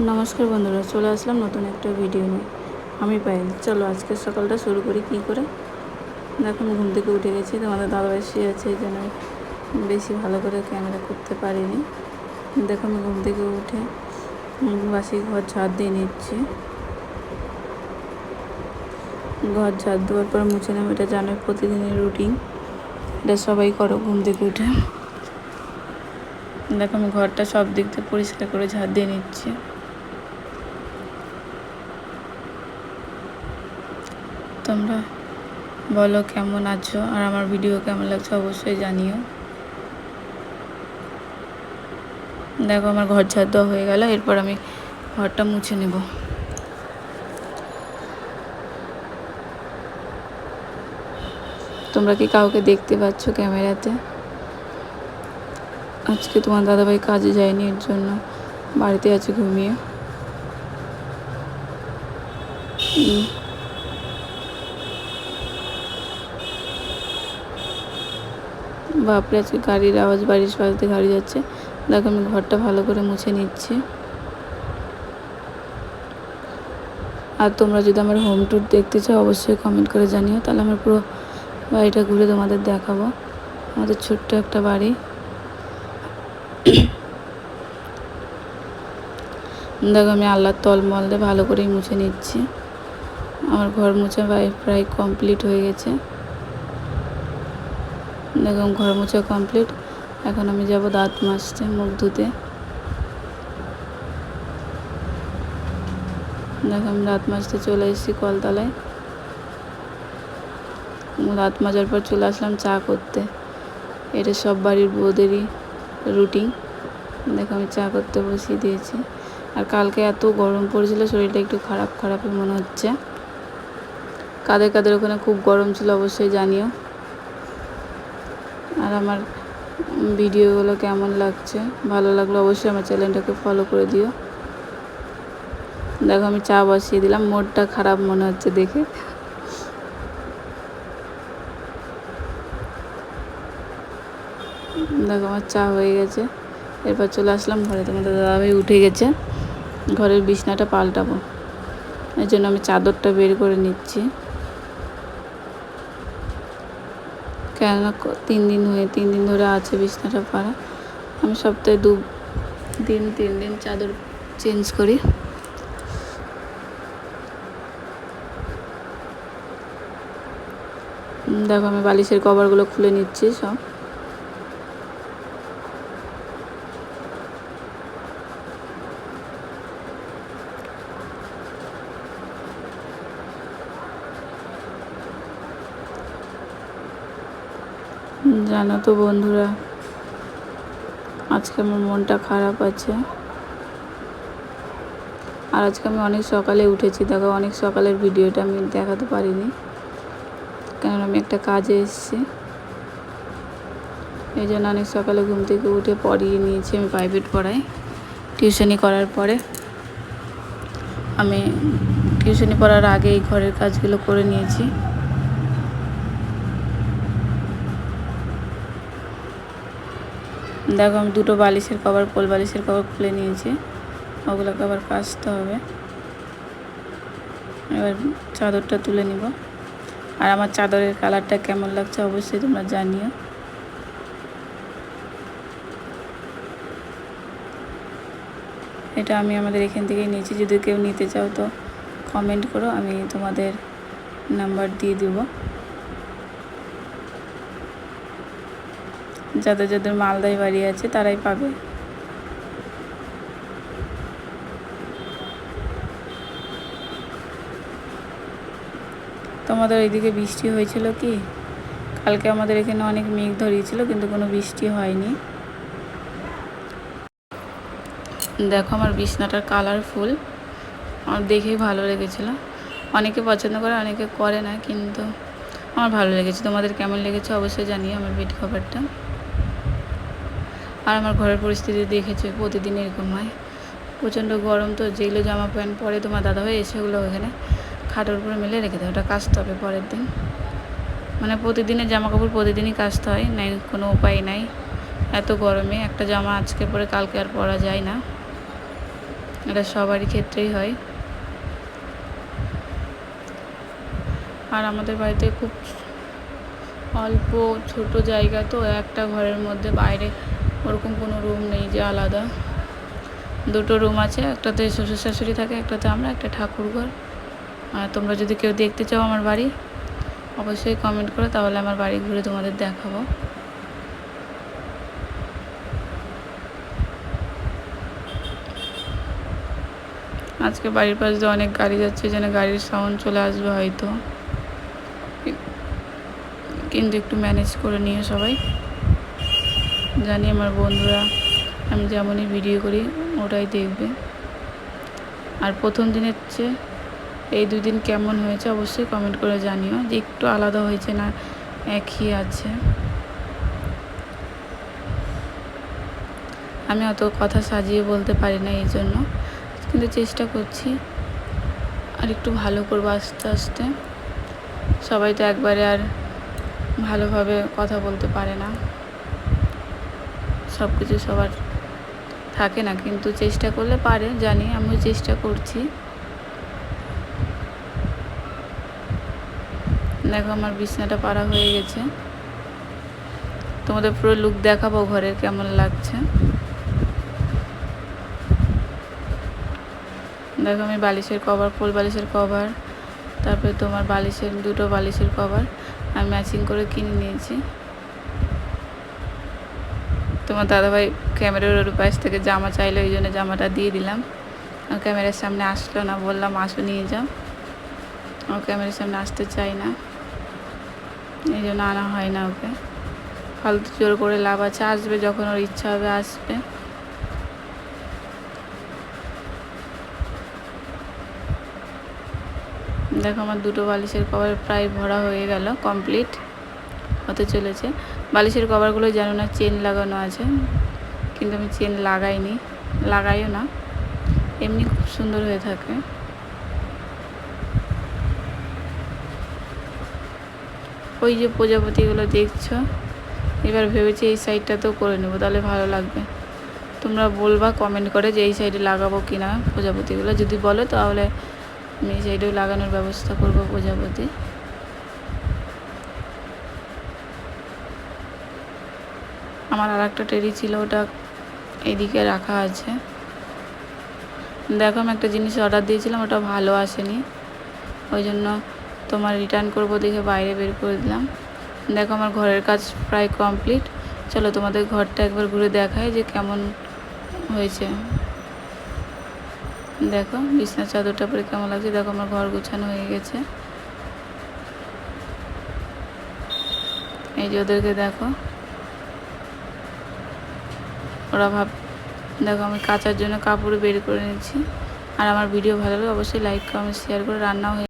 নমস্কার বন্ধুরা, চলে আসলাম নতুন একটা ভিডিও নিয়ে। আমি পায়েল। চলো আজকের সকালটা শুরু করি কী করে। দেখো আমি ঘুম থেকে উঠে গেছি, তোমাদের দাদাভাই শুয়ে আছে, এই জন্য বেশি ভালো করে ক্যামেরা করতে পারিনি। দেখো আমি ঘুম থেকে উঠে বাসি ঘর ঝাড় দিয়ে নিচ্ছি। ঘর ঝাড় দেওয়ার পর মুছে নেব, এটা জানোই প্রতিদিনের রুটিন, এটা সবাই করো ঘুম থেকে উঠে। দেখো আমি ঘরটা সব দিক থেকে পরিষ্কার করে ঝাড় দিয়ে নিচ্ছি। তোমরা বলো কেমন আছো, আর আমার ভিডিও কেমন লাগছে অবশ্যই জানিও। দেখো আমার ঘর ঝাড় দেওয়া হয়ে গেল, এরপর আমি ঘরটা মুছে নেব। তোমরা কি কাউকে দেখতে পাচ্ছ ক্যামেরাতে? আজকে তোমার দাদাভাই কাজে যায়নি, এর জন্য বাড়িতে আছে ঘুমিয়ে। বাপরে, আজকে গাড়ির আওয়াজ, বাড়ির পাশে গাড়ি যাচ্ছে। দেখো আমি ঘরটা ভালো করে মুছে নিচ্ছি। আর তোমরা যদি আমার হোম ট্যুর দেখতে চাও অবশ্যই কমেন্ট করে জানিও, তাহলে আমার পুরো বাড়িটা ঘুরে তোমাদের দেখাবো। আমাদের ছোট্ট একটা বাড়ি। দেখো আমি আল্লাহর তলমল দিয়ে ভালো করেই মুছে নিচ্ছি। আমার ঘর মুছা প্রায় কমপ্লিট হয়ে গেছে। দেখো ঘর মুছা কমপ্লিট। এখন আমি যাব দাঁত মাজতে, মুখ ধুতে। দেখো আমি দাঁত মাজতে চলে এসেছি কলতলায়। দাঁত মাজার পর চলে আসলাম চা করতে। এটা সব বাড়ির বউদেরই রুটিন। দেখো আমি চা করতে বসিয়ে দিয়েছি। আর কালকে এত গরম পড়েছিল, শরীরটা একটু খারাপই মনে হচ্ছে। কাদের ওখানে খুব গরম ছিল অবশ্যই জানিও। আর আমার ভিডিওগুলো কেমন লাগছে, ভালো লাগলে অবশ্যই আমার চ্যানেলটাকে ফলো করে দিও। দেখো আমি চা বসিয়ে দিলাম, মুডটা খারাপ মনে হচ্ছে দেখে। দেখো আমার চা হয়ে গেছে, এরপর চলে আসলাম ঘরে। তোমাদের দাদাভাই উঠে গেছে, ঘরের বিছনাটা পাল্টাবো, এর জন্য আমি চাদরটা বের করে নিচ্ছি। কেননা 3 দিন ধরে আছে বিছনাটা পাড়া। আমি সপ্তাহে 3 দিন চাদর চেঞ্জ করি। দেখো আমি বালিশের কভারগুলো খুলে নিচ্ছি সব। জানো তো বন্ধুরা, আজকে আমার মনটা খারাপ আছে। আর আজকে আমি অনেক সকালে উঠেছি। দেখো অনেক সকালের ভিডিওটা আমি দেখাতে পারিনি, কারণ আমি একটা কাজে এসেছি। এই জন্য অনেক সকালে ঘুম থেকে উঠে পড়িয়ে নিয়েছি। আমি প্রাইভেট পড়াই। টিউশনি করার পরে আমি টিউশনি পড়ার আগে এই ঘরের কাজগুলো করে নিয়েছি। দেখো আমি 2টো বালিশের কভার, কোল বালিশের কভার খুলে নিয়েছি, ওগুলোকে আবার কাচতে হবে। এবার চাদরটা তুলে নিব। আর আমার চাদরের কালারটা কেমন লাগছে অবশ্যই তোমরা জানিও। এটা আমি আমাদের এখান থেকেই নিয়েছি, যদি কেউ নিতে চাও তো কমেন্ট করো, আমি তোমাদের নাম্বার দিয়ে দেব। যাদের মালদায় বাড়ি আছে তারাই পাবে। তোমাদের ওইদিকে বৃষ্টি হয়েছিল কি? কালকে আমাদের এখানে অনেক মেঘ ধরিয়েছিল, কিন্তু কোনো বৃষ্টি হয়নি। দেখো আমার বিছনাটার কালারফুল, আমার দেখেই ভালো লেগেছিল। অনেকে পছন্দ করে, অনেকে করে না, কিন্তু আমার ভালো লেগেছে। তোমাদের কেমন লেগেছে অবশ্যই জানিও আমার বেড কভারটা। আর আমার ঘরের পরিস্থিতি দেখেছো, প্রতিদিন এরকম হয়। প্রচণ্ড গরম, তো যেগুলো জামা প্যান্ট পরে তোমার দাদাভাই সেগুলো ওখানে খাটের উপরে মেলে রেখে দেয়, ওটা কাচতে হবে পরের দিন। মানে প্রতিদিনের জামা কাপড় প্রতিদিনই কাচতে হয়, নাই কোনো উপায় নাই। এত গরমে একটা জামা আজকে পরে কালকে আর পরা যায় না। এটা সবারই ক্ষেত্রেই হয়। আর আমাদের বাড়িতে খুব অল্প ছোট জায়গা, তো একটা ঘরের মধ্যে, বাইরে ওরকম কোনো রুম নেই যে আলাদা। দুটো রুম আছে, একটাতে শ্বশুর শাশুড়ি থাকে, একটাতে আমরা, একটা ঠাকুরঘর। আর তোমরা যদি কেউ দেখতে চাও আমার বাড়ি, অবশ্যই কমেন্ট করো, তাহলে আমার বাড়ি ঘুরে তোমাদের দেখাবো। আজকে বাড়ির পাশ দিয়ে অনেক গাড়ি যাচ্ছে, যেন গাড়ির সাউন্ড চলে আসবে হয়তো, কিন্তু একটু ম্যানেজ করে নিও সবাই। জানি আমার বন্ধুরা আমি যেমনই ভিডিও করি ওটাই দেখবে। আর প্রথম দিনের চেয়ে এই 2 দিন কেমন হয়েছে অবশ্যই কমেন্ট করে জানিও, যে একটু আলাদা হয়েছে না একই আছে। আমি অত কথা সাজিয়ে বলতে পারি না, এই জন্য, কিন্তু চেষ্টা করছি আর একটু ভালো করবো আস্তে আস্তে। সবাই তো একবারে আর ভালোভাবে কথা বলতে পারে না, সব কিছু সবার থাকে না, কিন্তু চেষ্টা করলে পারে, জানি, আমিও চেষ্টা করছি। দেখো আমার বিছানাটা পাড়া হয়ে গেছে, তোমাদের পুরো লুক দেখাবো ঘরের কেমন লাগছে। দেখো আমি বালিশের কভার, ফুল বালিশের কভার, তারপরে তোমার বালিশের 2টো বালিশের কভার আমি ম্যাচিং করে কিনে নিয়েছি। তোমার দাদাভাই ক্যামেরার পাশ থেকে জামা চাইলো, ওই জন্য জামাটা দিয়ে দিলাম। আর ক্যামেরার সামনে আসলো না, বললাম আসো নিয়ে যাও, ও ক্যামেরার সামনে আসতে চাই না, এই জন্য আনা হয় না ওকে। ফালতু জোর করে লাভ আছে, আসবে যখন ওর ইচ্ছা হবে আসবে। দেখো আমার 2টো বালিশের কভার প্রায় ভরা হয়ে গেল, কমপ্লিট হতে চলেছে। বালিশের কভারগুলো জানো না চেন লাগানো আছে, কিন্তু আমি চেন লাগাইও না, এমনি খুব সুন্দর হয়ে থাকে। ওই যে প্রজাপতিগুলো দেখছো, এবার ভেবেছি এই সাইডটাতেও করে নেবো, তাহলে ভালো লাগবে। তোমরা বলবা কমেন্ট করে যে এই সাইডে লাগাবো কি না প্রজাপতিগুলো, যদি বলো তাহলে আমি এই সাইডেও লাগানোর ব্যবস্থা করব প্রজাপতি। আমার আর একটা টেরি ছিল, ওটা এইদিকে রাখা আছে। দেখো আমি একটা জিনিস অর্ডার দিয়েছিলাম, ওটা ভালো আসেনি, ওই জন্য তোমার রিটার্ন করবো দেখে বাইরে বের করে দিলাম। দেখো আমার ঘরের কাজ প্রায় কমপ্লিট। চলো তোমাদের ঘরটা একবার ঘুরে দেখাই যে কেমন হয়েছে। দেখো বিছানার চাদরটা পরে কেমন লাগছে। দেখো আমার ঘর গোছানো হয়ে গেছে, এই যে ওদেরকে দেখো, ওরা দেখো আমি কাচার জন্য কাপড় বের করে নিচ্ছি। আর আমার ভিডিও ভালো লাগলে অবশ্যই লাইক কমেন্ট শেয়ার করে। রান্না হয়ে